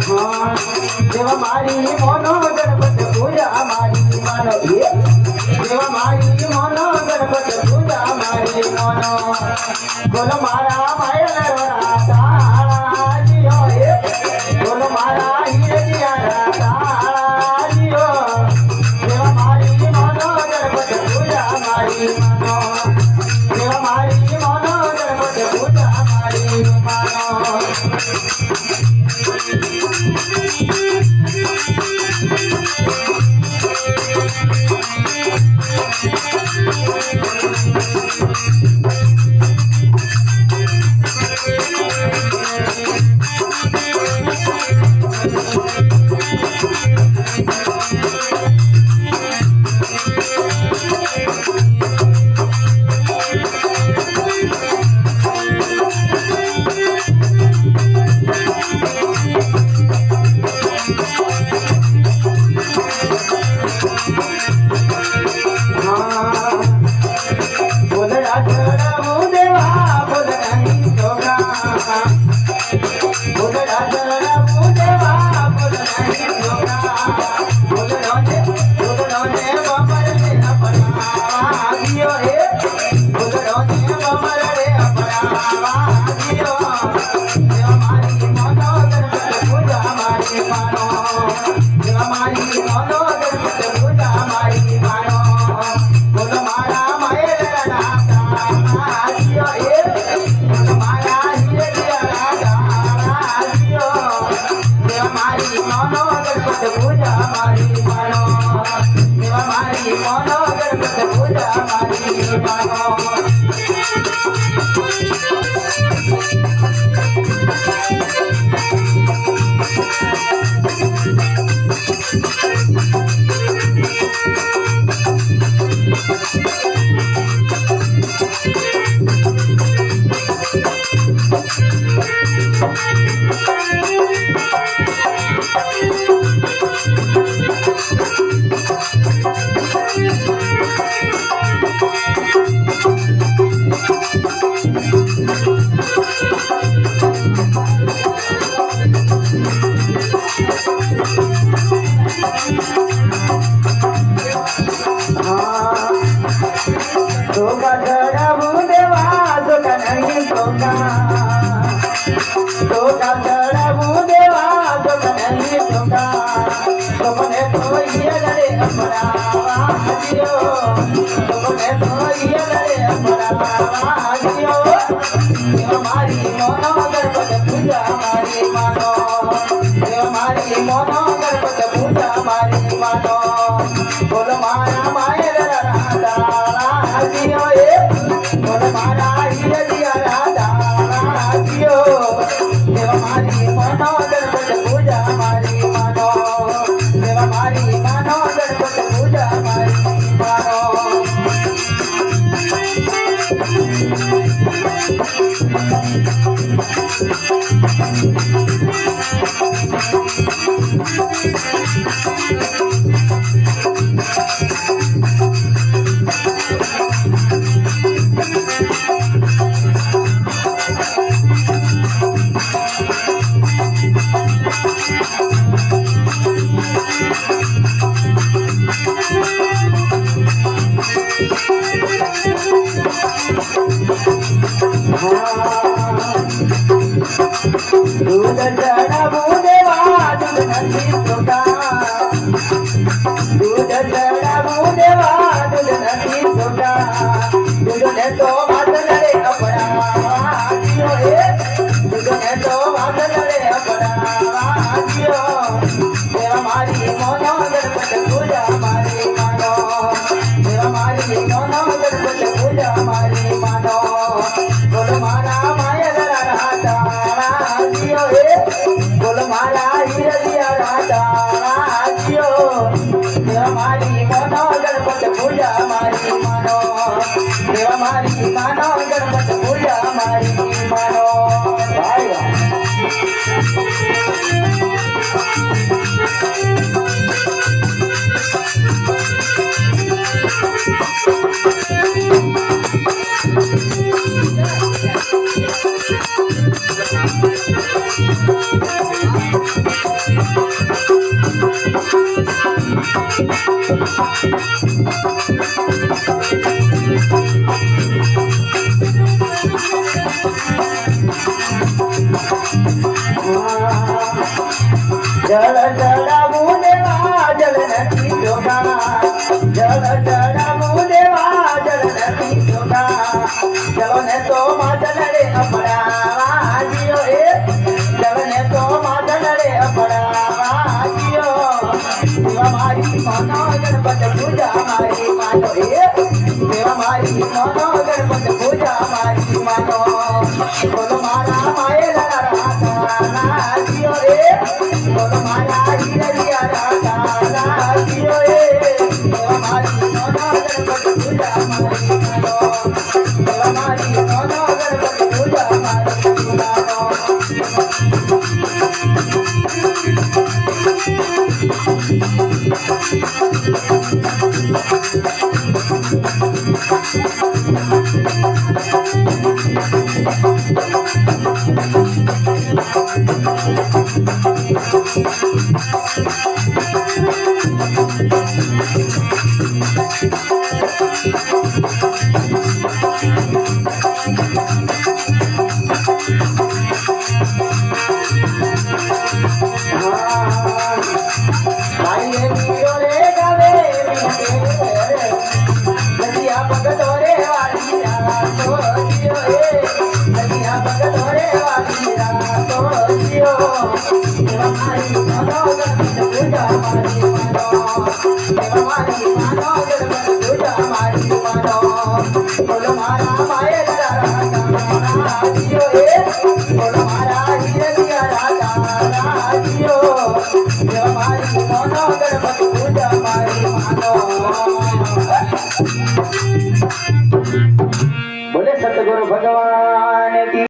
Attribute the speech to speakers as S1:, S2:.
S1: देवा मारी मोनो गणपति पूजा मारी मानो देवा मारी मोनो गणपति पूजा मारी मोनो बोलो मारा माया तारा जियो बोलो मारा हीरे जिया तारा जियो देवा मारी मोनो गणपति पूजा मारी मानो देवा मारी मोनो गणपति पूजा मारी मानो बोलो मारा माया राधा जियो बोलो मारा हीरा जिया राधा जियो देवा मारी मानो गणपति पूजा मारी मानो देवा मारी मानो गणपति पूजा मारी मानो दूध चढ़ावो देवा दूध नंदी सोगा दूध चढ़ावो देवा दूध नंदी सोगा दूध ने तो बात लड़े अपना जियो दूध ने तो बात लड़े अपना जियो देवा मारी मोनो गणपति पूजा मारी मानो देवा मारी मोनो गणपति पूजा मारी मानो बोलो मारा माया राधा बोलो मारा हीरा जिया राधा जियो देवा मारी मानो गणपति पूजा मारी मानो देवा मारी मानो गणपति पूजा मारी मानो भाई જવને તો માધનડે અપડાવા જીઓ એ જવને તો માધનડે અપડાવા જીઓ દેવા મારી માનો ગણપત પૂજા મારી માનો એ દેવા મારી માનો ગણપત પૂજા મારી માનો બોલો મારા માયેલા રાધા જીઓ એ બોલો મારા હીરિયા રાધા જીઓ એ દેવા મારી માનો ગણપત પૂજા મારી માનો દેવા મારી માનો ગણપત પૂજા મારી માનો બોલો મારા માયેલા રાધા જીઓ એ બોલો મારા હીરિયા રાધા જીઓ દેવા મારી માનો ગણપત પૂજા મારી માનો